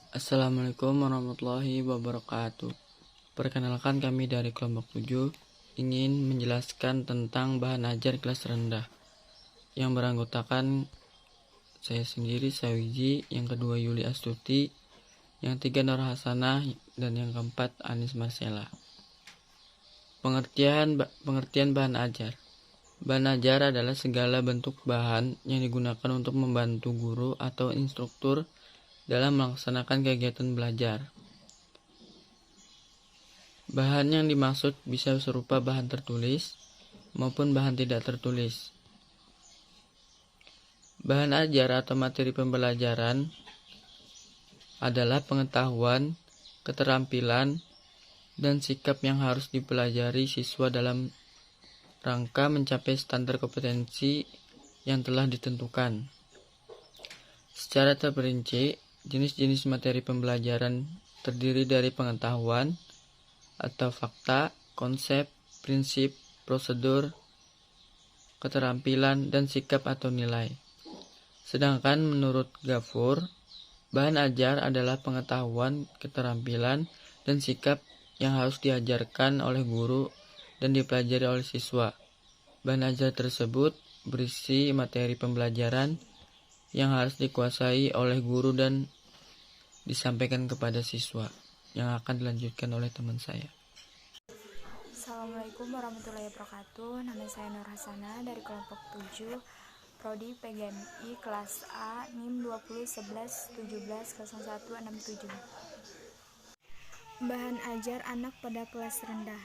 Assalamualaikum warahmatullahi wabarakatuh. Perkenalkan, kami dari kelompok 7 ingin menjelaskan tentang bahan ajar kelas rendah yang beranggotakan saya sendiri, Sawiji, yang kedua Yuli Astuti, yang tiga Nur Hasanah, dan yang keempat Anis Marcella. Pengertian bahan ajar. Bahan ajar adalah segala bentuk bahan yang digunakan untuk membantu guru atau instruktur dalam melaksanakan kegiatan belajar. Bahan yang dimaksud bisa serupa bahan tertulis maupun bahan tidak tertulis. Bahan ajar atau materi pembelajaran adalah pengetahuan, keterampilan, dan sikap yang harus dipelajari siswa dalam rangka mencapai standar kompetensi yang telah ditentukan. Secara terperinci, jenis-jenis materi pembelajaran terdiri dari pengetahuan atau fakta, konsep, prinsip, prosedur, keterampilan, dan sikap atau nilai. Sedangkan menurut Ghafur, bahan ajar adalah pengetahuan, keterampilan, dan sikap yang harus diajarkan oleh guru dan dipelajari oleh siswa. Bahan ajar tersebut berisi materi pembelajaran yang harus dikuasai oleh guru dan disampaikan kepada siswa, yang akan dilanjutkan oleh teman saya. Assalamualaikum warahmatullahi wabarakatuh. Nama saya Nur Hasanah dari kelompok 7 Prodi PGMI kelas A NIM 2011170167. Bahan ajar anak pada kelas rendah.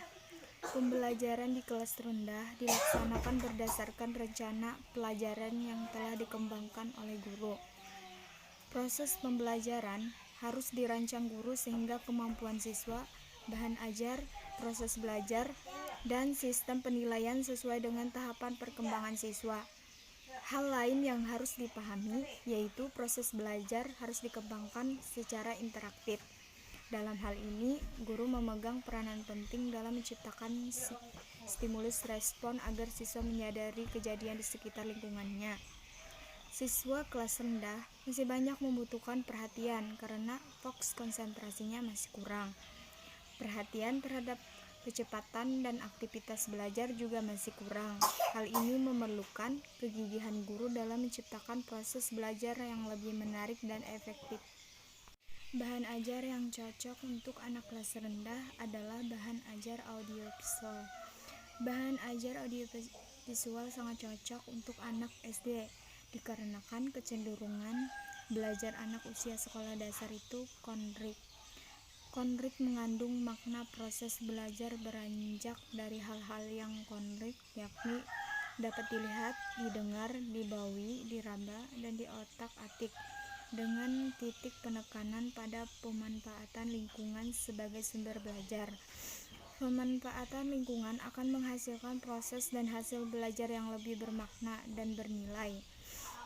Pembelajaran di kelas rendah dilaksanakan berdasarkan rencana pelajaran yang telah dikembangkan oleh guru. Proses pembelajaran harus dirancang guru sehingga kemampuan siswa, bahan ajar, proses belajar, dan sistem penilaian sesuai dengan tahapan perkembangan siswa. Hal lain yang harus dipahami yaitu proses belajar harus dikembangkan secara interaktif. Dalam hal ini, guru memegang peranan penting dalam menciptakan stimulus respon agar siswa menyadari kejadian di sekitar lingkungannya. Siswa kelas rendah masih banyak membutuhkan perhatian karena fokus konsentrasinya masih kurang. Perhatian terhadap kecepatan dan aktivitas belajar juga masih kurang. Hal ini memerlukan kegigihan guru dalam menciptakan proses belajar yang lebih menarik dan efektif. Bahan ajar yang cocok untuk anak kelas rendah adalah bahan ajar audiovisual. Bahan ajar audiovisual sangat cocok untuk anak SD dikarenakan kecenderungan belajar anak usia sekolah dasar itu konrik. Konrik mengandung makna proses belajar beranjak dari hal-hal yang konrik, yakni dapat dilihat, didengar, dibawi, diraba, dan diotak-atik, dengan titik penekanan pada pemanfaatan lingkungan sebagai sumber belajar. Pemanfaatan lingkungan akan menghasilkan proses dan hasil belajar yang lebih bermakna dan bernilai,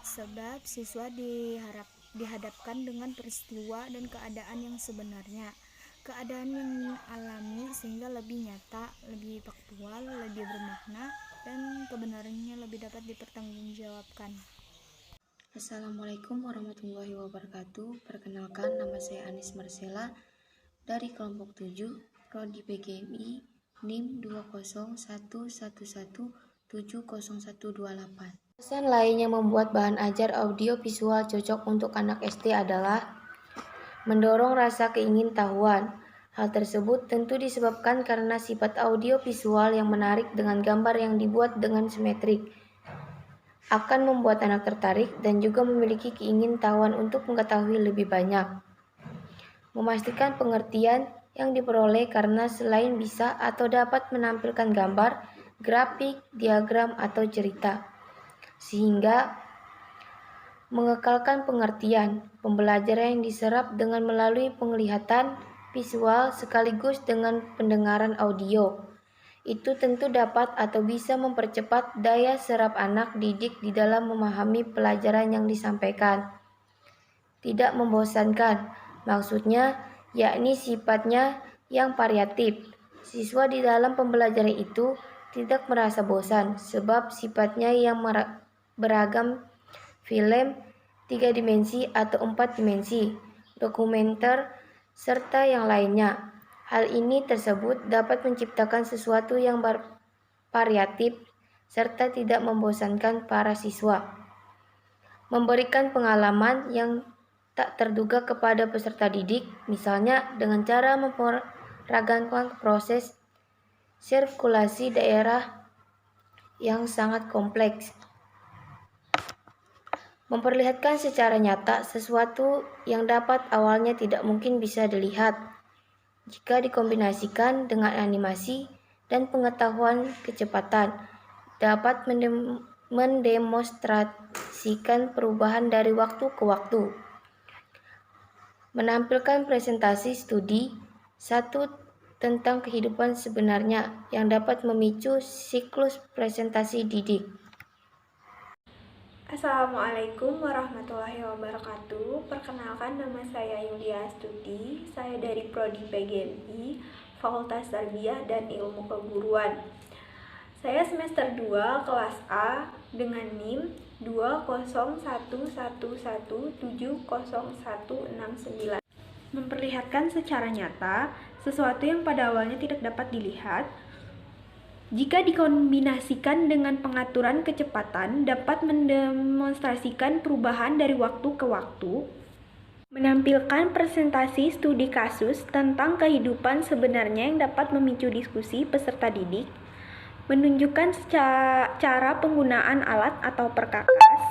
sebab siswa dihadapkan dengan peristiwa dan keadaan yang sebenarnya, keadaan yang alami sehingga lebih nyata, lebih faktual, lebih bermakna, dan kebenarannya lebih dapat dipertanggungjawabkan. Assalamualaikum warahmatullahi wabarakatuh. Perkenalkan, nama saya Anis Marcella dari kelompok 7 Prodi PGMI NIM 20111170128. Alasan lain yang membuat bahan ajar audio visual cocok untuk anak SD adalah mendorong rasa keingintahuan. Hal tersebut tentu disebabkan karena sifat audio visual yang menarik dengan gambar yang dibuat dengan simetrik akan membuat anak tertarik dan juga memiliki keingintahuan untuk mengetahui lebih banyak. Memastikan pengertian yang diperoleh karena selain bisa atau dapat menampilkan gambar, grafik, diagram, atau cerita, sehingga mengekalkan pengertian. Pembelajaran yang diserap dengan melalui penglihatan visual sekaligus dengan pendengaran audio itu tentu dapat atau bisa mempercepat daya serap anak didik di dalam memahami pelajaran yang disampaikan. Tidak membosankan, maksudnya yakni sifatnya yang variatif. Siswa di dalam pembelajaran itu tidak merasa bosan sebab sifatnya yang beragam, film 3 dimensi atau 4 dimensi, dokumenter, serta yang lainnya. Hal ini tersebut dapat menciptakan sesuatu yang variatif serta tidak membosankan para siswa. Memberikan pengalaman yang tak terduga kepada peserta didik, misalnya dengan cara memperagakan proses sirkulasi daerah yang sangat kompleks. Memperlihatkan secara nyata sesuatu yang dapat awalnya tidak mungkin bisa dilihat. Jika dikombinasikan dengan animasi dan pengetahuan kecepatan, dapat mendemonstrasikan perubahan dari waktu ke waktu. Menampilkan presentasi studi satu tentang kehidupan sebenarnya yang dapat memicu siklus presentasi didik. Assalamualaikum warahmatullahi wabarakatuh. Perkenalkan, nama saya Yulia Astuti. Saya dari Prodi PGMI, Fakultas Tarbiyah dan Ilmu Keguruan. Saya semester 2 kelas A dengan NIM 20111700169. Memperlihatkan secara nyata sesuatu yang pada awalnya tidak dapat dilihat. Jika dikombinasikan dengan pengaturan kecepatan, dapat mendemonstrasikan perubahan dari waktu ke waktu. Menampilkan presentasi studi kasus tentang kehidupan sebenarnya yang dapat memicu diskusi peserta didik. Menunjukkan cara penggunaan alat atau perkakas.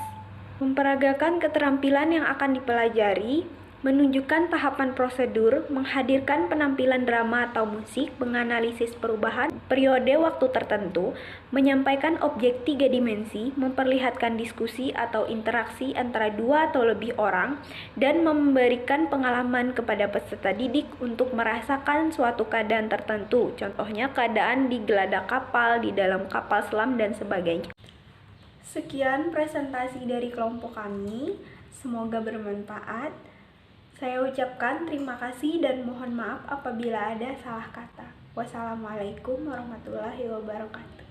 Memperagakan keterampilan yang akan dipelajari. Menunjukkan tahapan prosedur, menghadirkan penampilan drama atau musik, menganalisis perubahan periode waktu tertentu, menyampaikan objek 3 dimensi, memperlihatkan diskusi atau interaksi antara 2 atau lebih orang, dan memberikan pengalaman kepada peserta didik untuk merasakan suatu keadaan tertentu, contohnya keadaan di geladak kapal, di dalam kapal selam, dan sebagainya. Sekian presentasi dari kelompok kami, semoga bermanfaat. Saya ucapkan terima kasih dan mohon maaf apabila ada salah kata. Wassalamualaikum warahmatullahi wabarakatuh.